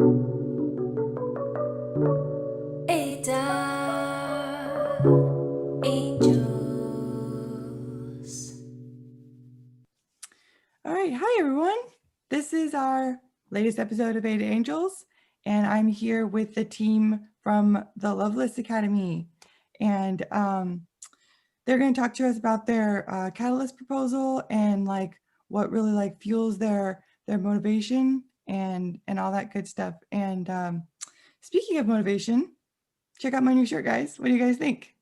Ada Angels. All right, hi everyone. This is our latest episode of Ada Angels, and I'm here with the team from the Lovelace Academy, and they're going to talk to us about their catalyst proposal and like what really like fuels their motivation and all that good stuff. And speaking of motivation, check out my new shirt, guys. What do you guys think?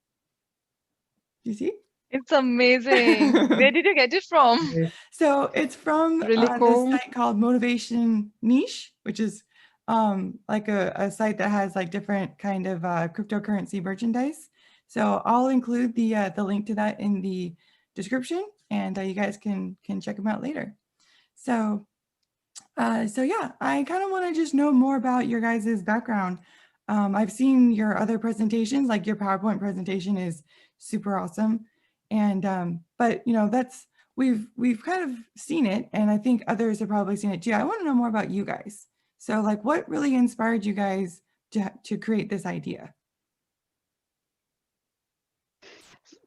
Do you see? It's amazing. Where did you get it from? So it's from Really this cool. site called Motivation Niche, which is like a site that has like different kind of cryptocurrency merchandise. So I'll include the link to that in the description, and you guys can check them out later. So yeah, I kind of want to just know more about your guys' background. I've seen your other presentations, like your PowerPoint presentation is super awesome. And but you know, that's we've kind of seen it, and I think others have probably seen it too. I want to know more about you guys. So like what really inspired you guys to create this idea?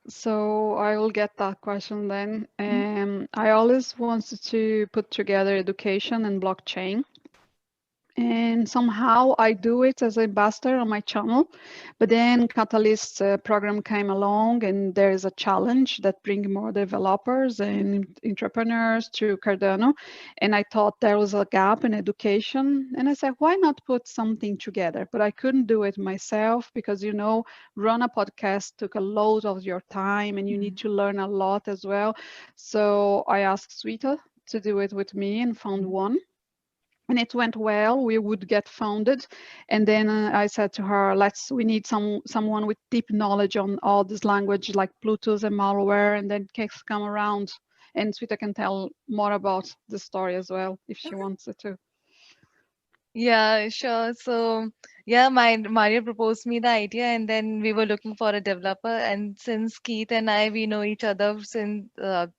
So I will get that question then. I always wanted to put together education and blockchain. And somehow I do it as an ambassador on my channel, but then Catalyst program came along, and there is a challenge that bring more developers and entrepreneurs to Cardano, and I thought there was a gap in education, and I said, why not put something together? But I couldn't do it myself because, you know, run a podcast took a lot of your time, and you need to learn a lot as well. So I asked Sweeta to do it with me and found one. And it went well. We would get founded, and then I said to her, we need someone with deep knowledge on all this language like Plutus and malware, and then case come around, and Sweeta can tell more about the story as well if she wants it to. Yeah, sure. So, yeah, Mario proposed me the idea, and then we were looking for a developer. And since Keith and I, we know each other since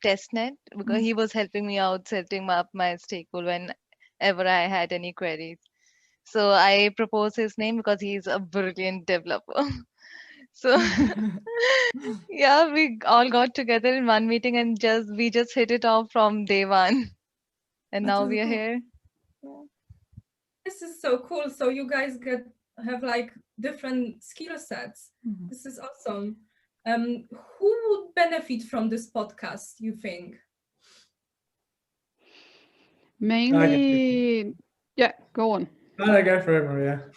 testnet, because he was helping me out setting up my stake pool whenever I had any queries. So I proposed his name because he's a brilliant developer. So yeah, we all got together in one meeting and we just hit it off from day one, and That's now really we are cool. here. This is so cool. So you guys have like different skill sets. This is awesome. Who would benefit from this podcast, you think? Mainly, yeah, go on. No, go for it, Maria.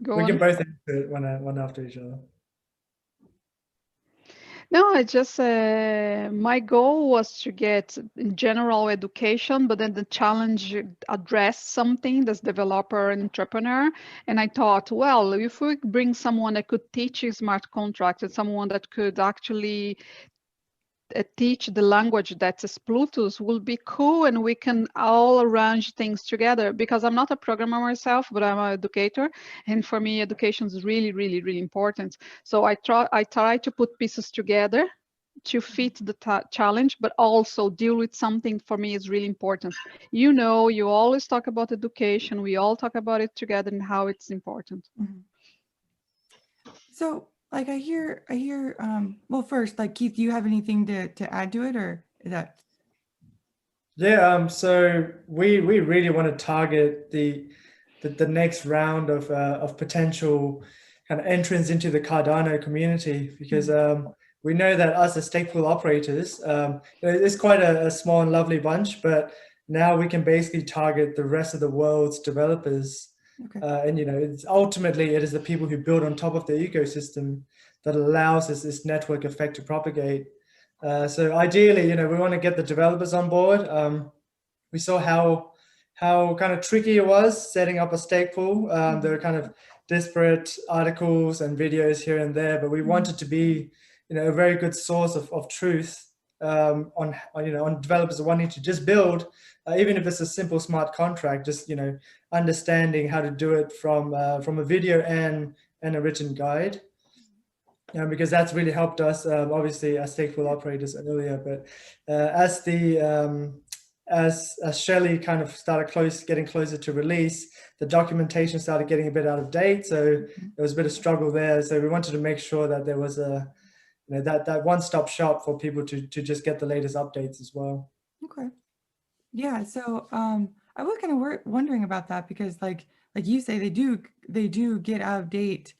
Go We on. can both answer it one after each other. No, I just, my goal was to get general education, but then the challenge address something that's developer and entrepreneur. And I thought, well, if we bring someone that could teach smart contracts and someone that could actually teach the language that is Plutus will be cool, and we can all arrange things together, because I'm not a programmer myself, but I'm an educator, and for me education is really, really, really important. So I try to put pieces together to fit the challenge, but also deal with something for me is really important. You know, you always talk about education, we all talk about it together and how it's important. So like I hear well, first, like Keith, do you have anything to add to it, or is that? Yeah, so we really want to target the next round of potential kind of entrance into the Cardano community, because we know that us as stake pool operators, it's quite a small and lovely bunch, but now we can basically target the rest of the world's developers. Okay. And you know, it's ultimately it is the people who build on top of the ecosystem that allows this network effect to propagate. So ideally, you know, we want to get the developers on board. We saw how kind of tricky it was setting up a stake pool. There were kind of disparate articles and videos here and there, but we wanted to be, you know, a very good source of truth on developers wanting to just build, even if it's a simple smart contract, just, you know, understanding how to do it from a video and a written guide. Because that's really helped us, obviously, as stake pool operators earlier. But as the as Shelley kind of started getting closer to release, the documentation started getting a bit out of date. So there was a bit of struggle there. So we wanted to make sure that there was a, that one-stop shop for people to just get the latest updates as well. Okay. Yeah. So I was kind of wondering about that because like you say, they do get out of date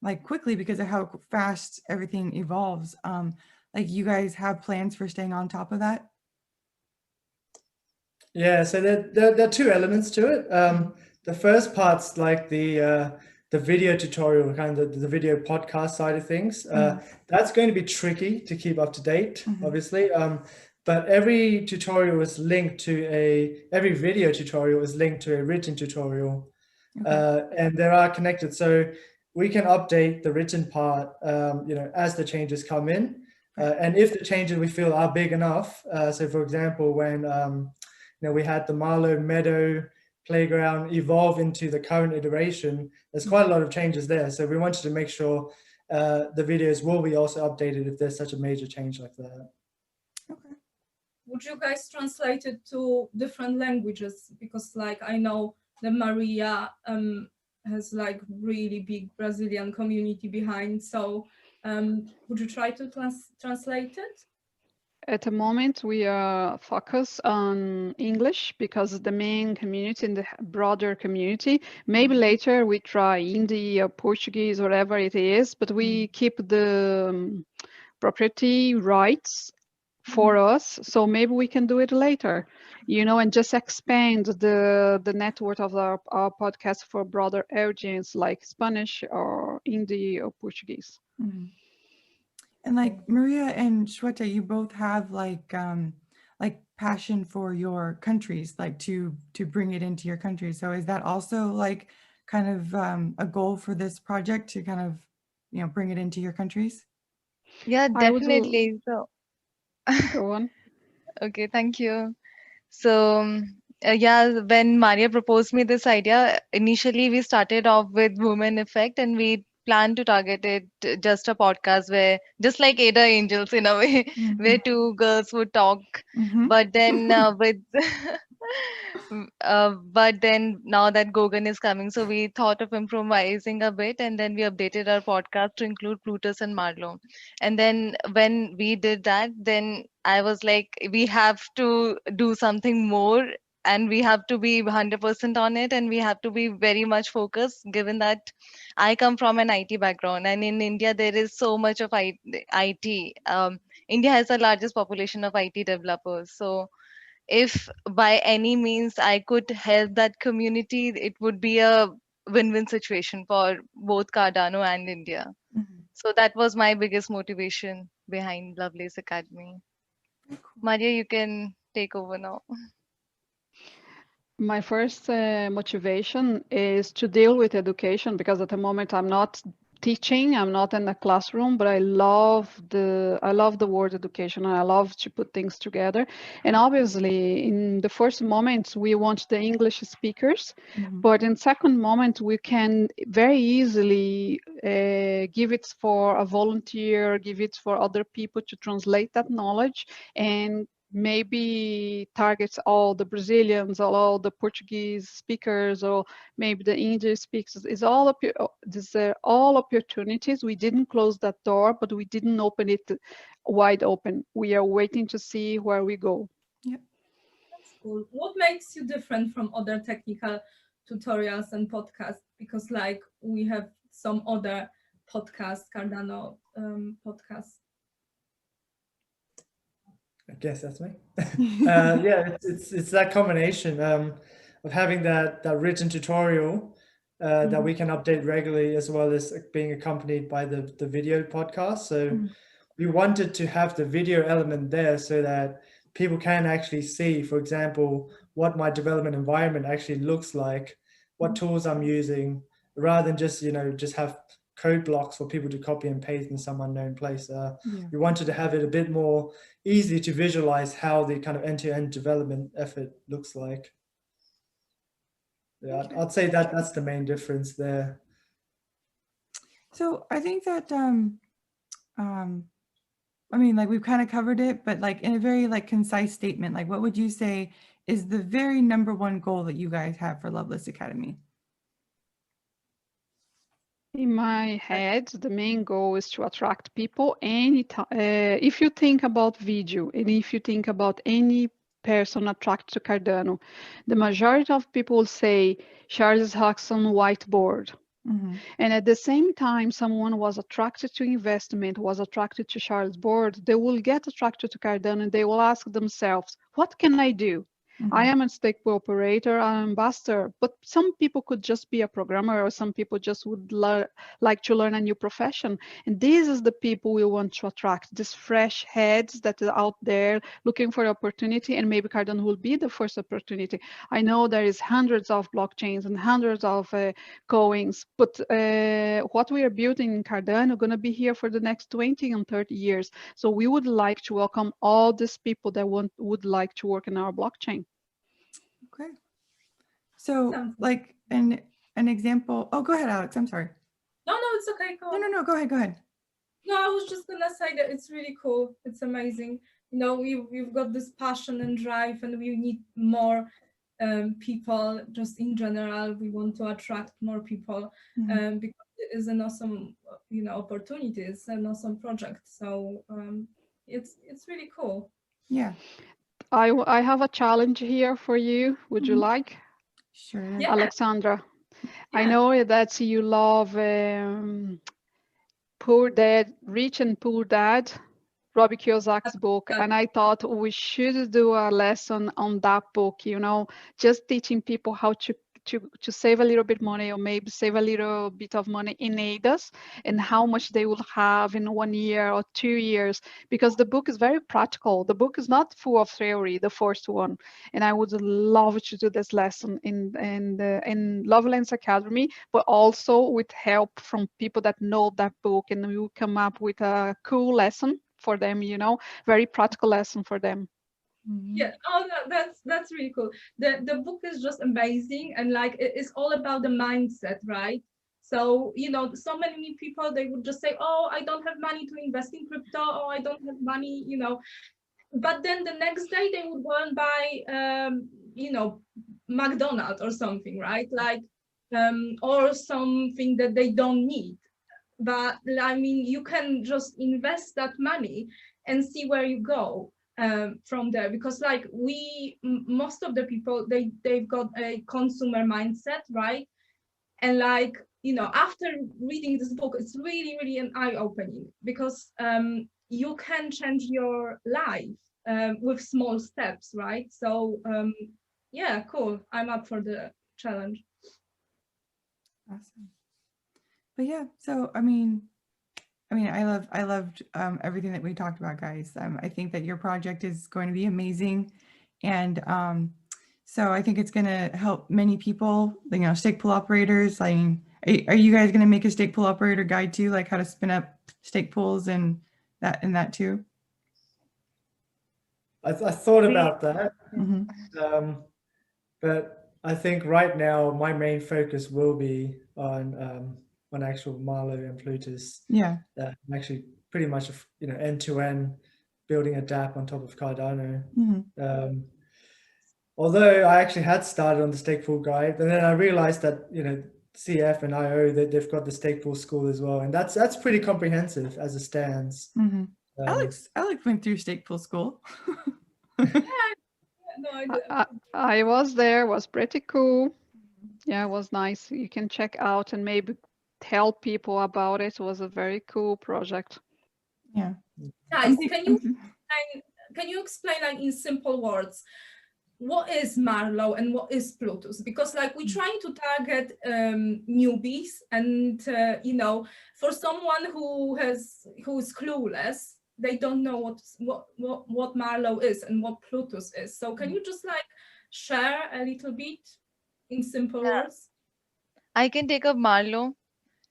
like quickly because of how fast everything evolves. Like you guys have plans for staying on top of that? Yeah, so there are two elements to it. The first part's like the video tutorial, kind of the video podcast side of things. That's going to be tricky to keep up to date, obviously. But every tutorial is linked to every video tutorial is linked to a written tutorial, and they are connected. So we can update the written part, as the changes come in, and if the changes we feel are big enough. So, for example, when we had the Marlo Meadow playground evolve into the current iteration, there's quite a lot of changes there. So we wanted to make sure the videos will be also updated if there's such a major change like that. Okay. Would you guys translate it to different languages? Because like I know the Maria has like really big Brazilian community behind. So would you try to translate it? At the moment, we are focused on English because the main community and the broader community. Maybe later we try Hindi or Portuguese, whatever it is, but we keep the property rights for us. So maybe we can do it later, and just expand the network of our podcast for broader audience like Spanish or Hindi or Portuguese. And like Maria and Shweta, you both have like passion for your countries, like to bring it into your country. So is that also like kind of a goal for this project to kind of, bring it into your countries? Yeah, I would definitely. So, go on. okay, thank you. So, yeah, when Maria proposed me this idea, initially we started off with Women Effect and we planned to target it just a podcast where, just like Ada Angels in a way, where two girls would talk. But then but then now that Gogan is coming, so we thought of improvising a bit and then we updated our podcast to include Plutus and Marlo. And then when we did that, then I was like, we have to do something more and we have to be 100% on it and we have to be very much focused given that I come from an IT background and in India there is so much of IT. India has the largest population of IT developers. So if by any means I could help that community, it would be a win-win situation for both Cardano and India. So that was my biggest motivation behind Lovelace Academy. Maria, you can take over now. My first motivation is to deal with education because at the moment I'm not teaching, I'm not in a classroom, but I love the word education and I love to put things together. And obviously in the first moment we want the English speakers, but in second moment we can very easily give it for a volunteer, give it for other people to translate that knowledge and maybe targets all the Brazilians or all the Portuguese speakers or maybe the English speakers. These are all opportunities. We didn't close that door, but we didn't open it wide open. We are waiting to see where we go. Yep. That's cool. What makes you different from other technical tutorials and podcasts? Because like we have some other podcasts, Cardano podcasts. I guess that's me. Yeah, it's that combination of having that written tutorial that we can update regularly, as well as being accompanied by the video podcast. So we wanted to have the video element there so that people can actually see, for example, what my development environment actually looks like, what tools I'm using, rather than just just have code blocks for people to copy and paste in some unknown place. We wanted to have it a bit more easy to visualize how the kind of end-to-end development effort looks like. Yeah, I'd say that's the main difference there. So I think that I mean, like we've kind of covered it, but like in a very like concise statement, like what would you say is the very number one goal that you guys have for Lovelace Academy? In my head, the main goal is to attract people anytime. If you think about video and if you think about any person attracted to Cardano, the majority of people say Charles Hodgson whiteboard. Mhm. And at the same time, someone was attracted to investment, was attracted to Charles board, they will get attracted to Cardano and they will ask themselves, what can I do? I Mhm. am a stake pool operator, I'm an ambassador, but some people could just be a programmer or some people just would like to learn a new profession. And these is the people we want to attract, these fresh heads that are out there looking for opportunity, and maybe Cardano will be the first opportunity. I know there is hundreds of blockchains and hundreds of coins, but what we are building in Cardano going to be here for the next 20 and 30 years. So we would like to welcome all these people that would like to work in our blockchain. Okay. So Sounds good. like an example. Oh, go ahead, Alex. I'm sorry. No, it's okay. Go No, on. no, no. Go ahead. Go ahead. No, I was just gonna say that it's really cool. It's amazing. You know, we've got this passion and drive, and we need more people. Just in general, we want to attract more people Mhm. because it is an awesome, opportunity. It's an awesome project. So it's really cool. Yeah. I have a challenge here for you. Would you Mhm. like? Sure. Yeah. Alexandra, I Yeah. know that you love Poor Dad, Rich and Poor Dad, Robbie Kiyosaki's book, and I thought we should do a lesson on that book, just teaching people how to save a little bit money or maybe save a little bit of money in ADAS and how much they will have in 1 year or 2 years, because the book is very practical. The book is not full of theory, the first one. And I would love to do this lesson in Lovelace Academy, but also with help from people that know that book, and we will come up with a cool lesson for them, very practical lesson for them. Yeah. Oh, no, that's really cool. The book is just amazing, and like it's all about the mindset, right? So so many people, they would just say, "Oh, I don't have money to invest in crypto. Oh, I don't have money," But then the next day they would go and buy, McDonald's or something, right? Like, or something that they don't need. But I mean, you can just invest that money and see where you go from there, because like most of the people, they've got a consumer mindset, right? And like, after reading this book, it's really, really an eye-opening, because you can change your life with small steps, right? So yeah, cool. I'm up for the challenge. Awesome. But yeah, so I mean, I loved everything that we talked about, guys. I think that your project is going to be amazing, and so I think it's going to help many people. Stake pool operators. I mean, are you guys going to make a stake pool operator guide too, like how to spin up stake pools and that too? I thought about that, Mm-hmm. but I think right now my main focus will be on actual Marlo and Plutus. Yeah. I'm actually pretty much end to end building a DApp on top of Cardano. Mm-hmm. Although I actually had started on the stake pool guide, and then I realized that CF and IO, that they've got the stake pool school as well, and that's pretty comprehensive as it stands. Mm-hmm. Alex went through stake pool school. No, I was there, was pretty cool. Yeah, it was nice. You can check out and maybe tell people about it. It was a very cool project. Yeah. Guys, can you explain like in simple words, what is Marlo and what is Plutus? Because like we're trying to target newbies, and for someone who is clueless, they don't know what Marlo is and what Plutus is. So can you just like share a little bit in simple words? I can take up Marlo.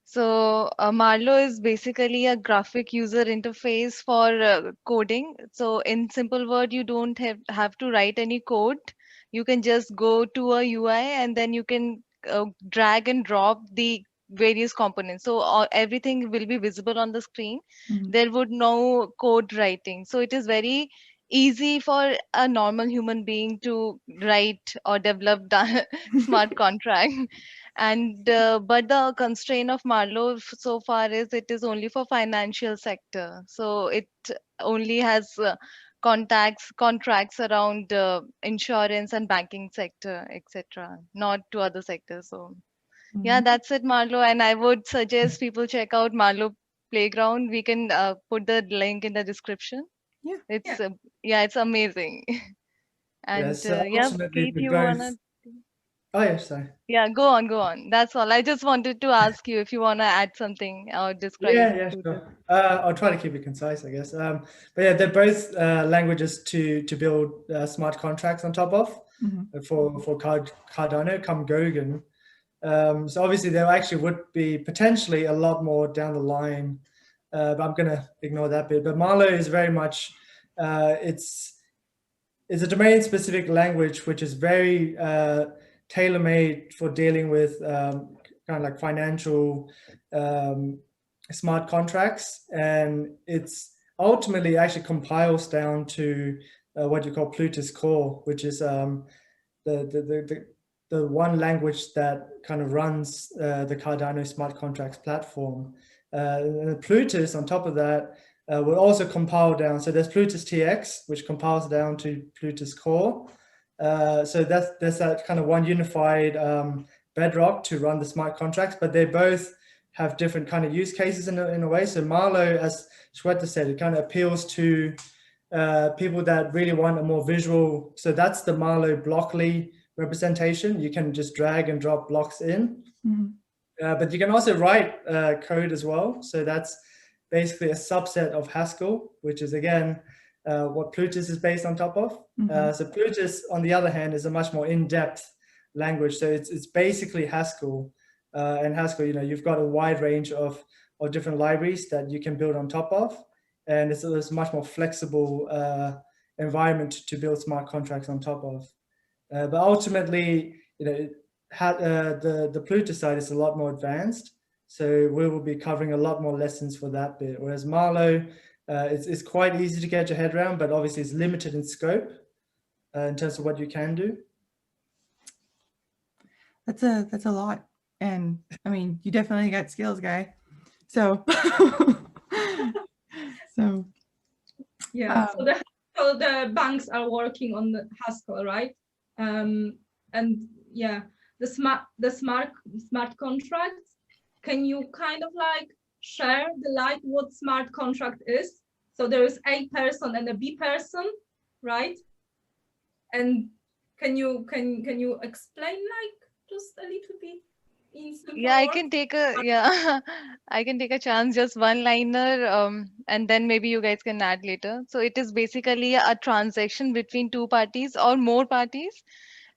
So Marlo is basically a graphic user interface for coding. So in simple word, you don't have to write any code. You can just go to a UI and then you can drag and drop the various components. So everything will be visible on the screen. Mhm. There would no code writing. So it is very easy for a normal human being to write or develop the smart contract. And but the constraint of Marlowe so far is it is only for financial sector. So it only has contracts around insurance and banking sector, etc., not to other sectors. So yeah, Mhm. that's it, Marlo. And I would suggest people check out Marlo Playground. We can put the link in the description. Yeah. It's Yeah. yeah, it's amazing. And Yes, yeah, ultimately Keith, we you both. wanna? Oh yeah, sorry. Yeah, go on, go on. That's all. I just wanted to ask you if you wanna add something or describe Yeah, Plutus. sure. I'll try to keep it concise, I guess. But yeah, they're both languages to build smart contracts on top of Mhm. for Cardano, come Gogan. So obviously there actually would be potentially a lot more down the line, but I'm going to ignore that bit. But Marlo is very much it's a domain-specific language which is very tailor-made for dealing with kind of like financial smart contracts, and it's ultimately actually compiles down to what you call Plutus core, which is the one language that kind of runs the Cardano smart contracts platform. And Plutus, on top of that, will also compile down. So there's Plutus TX, which compiles down to Plutus core. So there's that kind of one unified bedrock to run the smart contracts, but they both have different kind of use cases in a way. So Marlo, as Shweta said, it kind of appeals to people that really want a more visual. So that's the Marlo Blockly representation. You can just drag and drop blocks in. Mhm. But you can also write code as well. So that's basically a subset of Haskell, which is again what Plutus is based on top of. Mhm. So Plutus, on the other hand, is a much more in-depth language. So it's basically Haskell. And Haskell, you've got a wide range of different libraries that you can build on top of. And it's a much more flexible environment to build smart contracts on top of. But ultimately, the Plutus side is a lot more advanced. So we will be covering a lot more lessons for that bit. Whereas Marlo, it's quite easy to get your head around, but obviously it's limited in scope in terms of what you can do. That's a lot. And I mean, you definitely got skills, guy. So so Yeah. So the banks are working on the Haskell, right? And yeah, the smart contracts. Can you kind of like share the light what smart contract is? So there is A person and a B person, right? And can you explain like just a little bit in simple Yeah, I words? can take a yeah, I can take a chance, just one liner, and then maybe you guys can add later. So it is basically a transaction between two parties or more parties,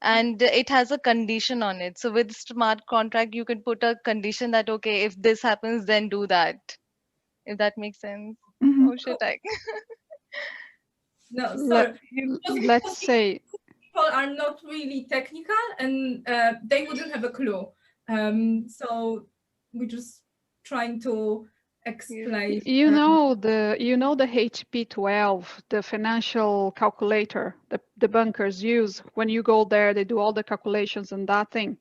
and it has a condition on it. So with smart contract, you can put a condition that okay, if this happens, then do that. If that makes sense. Mhm. Oh shit, I No, Let, sorry. let's say, People are not really technical and they wouldn't have a clue. So we're just trying to explain. the HP12, the financial calculator the bankers use. When you go there, they do all the calculations and that thing.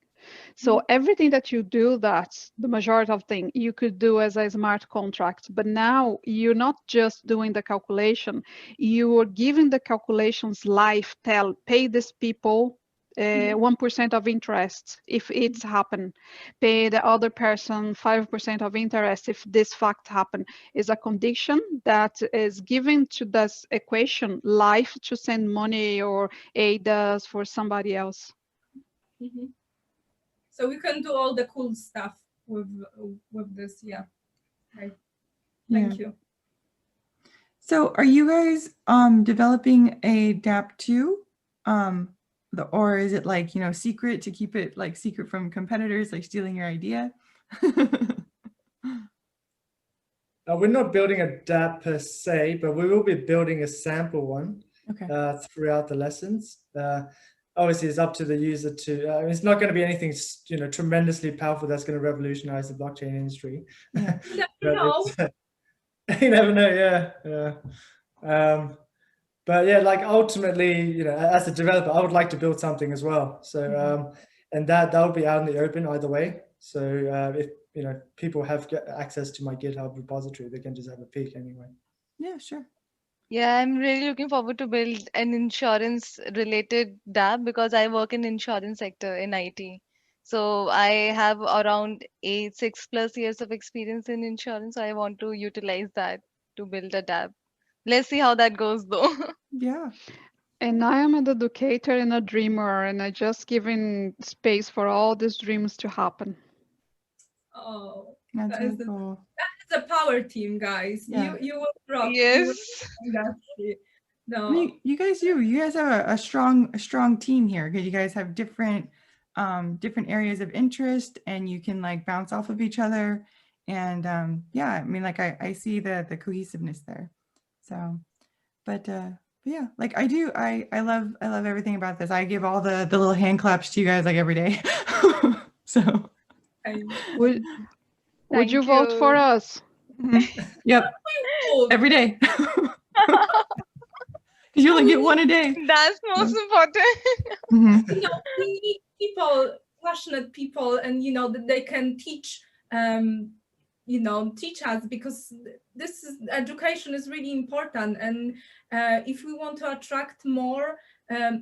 So everything that you do, that's the majority of thing you could do as a smart contract. But now you're not just doing the calculation, you are giving the calculations life, pay these people 1% of interest if it's happened, pay the other person 5% of interest if this fact happen, is a condition that is given to this equation life to send money or aid us for somebody else. Mhm. So we can do all the cool stuff with this. Yeah. Right. Yeah. Thank you. So are you guys developing a DApp too? Or is it like, secret to keep it like secret from competitors, like stealing your idea? We're not building a dApp per se, but we will be building a sample one Okay. throughout the lessons. obviously it's up to the user to, it's not going to be anything, tremendously powerful that's going to revolutionize the blockchain industry. Yeah. You never But know. you never know, yeah. But yeah, like ultimately, as a developer, I would like to build something as well. So, and that will be out in the open either way. So if, people have access to my GitHub repository, they can just have a peek anyway. Yeah, sure. Yeah, I'm really looking forward to build an insurance related dApp because I work in insurance sector in IT. So I have around 6+ years of experience in insurance. So I want to utilize that to build a dApp. Let's see how that goes though. Yeah. And I am an educator and a dreamer, and I just giving space for all these dreams to happen. Oh, That's that really is cool. a power team, guys. Yeah. You will rock. You will Yes. rock the industry. I No. mean, you guys do. You guys have a strong team here because you guys have different areas of interest, and you can like bounce off of each other. And yeah, I mean, like I see the cohesiveness there. So, but yeah, like I do. I love everything about this. I give all the little hand claps to you guys like every day. So Would Thank you vote for you. us? yep, cool. every day. You only get one a day. That's most important. Mhm. We need people, passionate people, and that they can teach teach us, because this is education is really important. And if we want to attract more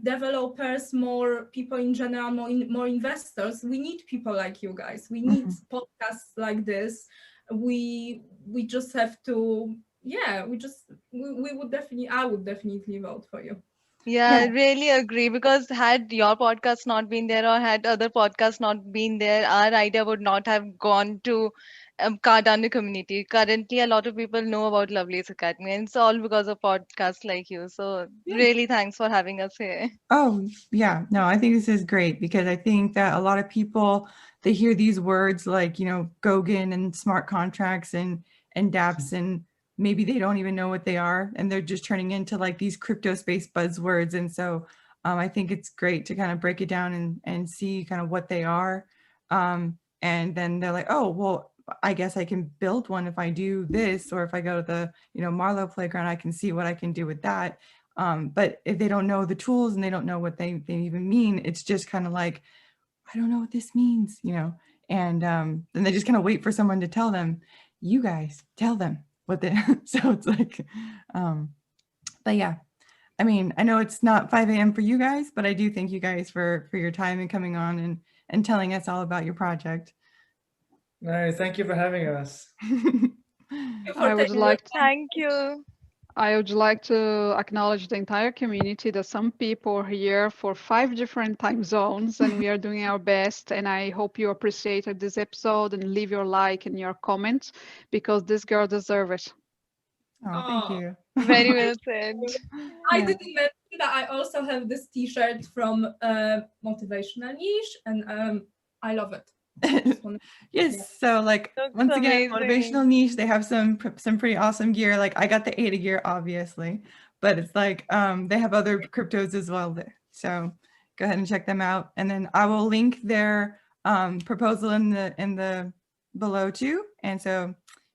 developers, more people in general, more investors, we need people like you guys. We need podcasts like this. We just have to, we would definitely, I would definitely vote for you. Yeah, I really agree because had your podcast not been there or had other podcasts not been there, our idea would not have gone to Cardano community. Currently, a lot of people know about Lovelace Academy, and it's all because of podcasts like you. So, Yeah. really, thanks for having us here. Oh, yeah. No, I think this is great because I think that a lot of people, they hear these words like, Goguen and smart contracts and dApps, and maybe they don't even know what they are, and they're just turning into like these crypto space buzzwords. And so I think it's great to kind of break it down and see kind of what they are. And then they're like, oh, well, I guess I can build one if I do this, or if I go to the, Marlo playground, I can see what I can do with that. But if they don't know the tools and they don't know what they even mean, it's just kind of like, I don't know what this means, and then they just kind of wait for someone to tell them, you guys tell them what they, so it's like, but yeah, I mean, I know it's not 5 a.m. for you guys, but I do thank you guys for your time and coming on and telling us all about your project. No, thank you for having us. I would like to, Thank you. I would like to acknowledge the entire community that some people are here for 5 different time zones, and we are doing our best. And I hope you appreciated this episode and leave your like and your comments, because this girl deserves it. Oh, thank you. Very well said. I Yeah. didn't mention that I also have this t-shirt from Motivational Niche, and I love it. Yes, so like Looks once again, amazing. Motivational Niche, they have some pretty awesome gear. Like I got the ADA gear, obviously, but it's like they have other cryptos as well there. So go ahead and check them out, and then I will link their proposal in the below too. And so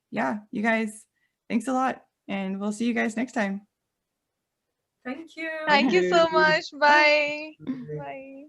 yeah, you guys, thanks a lot, and we'll see you guys next time. Thank you. Thank you so much. Bye. Bye. Bye.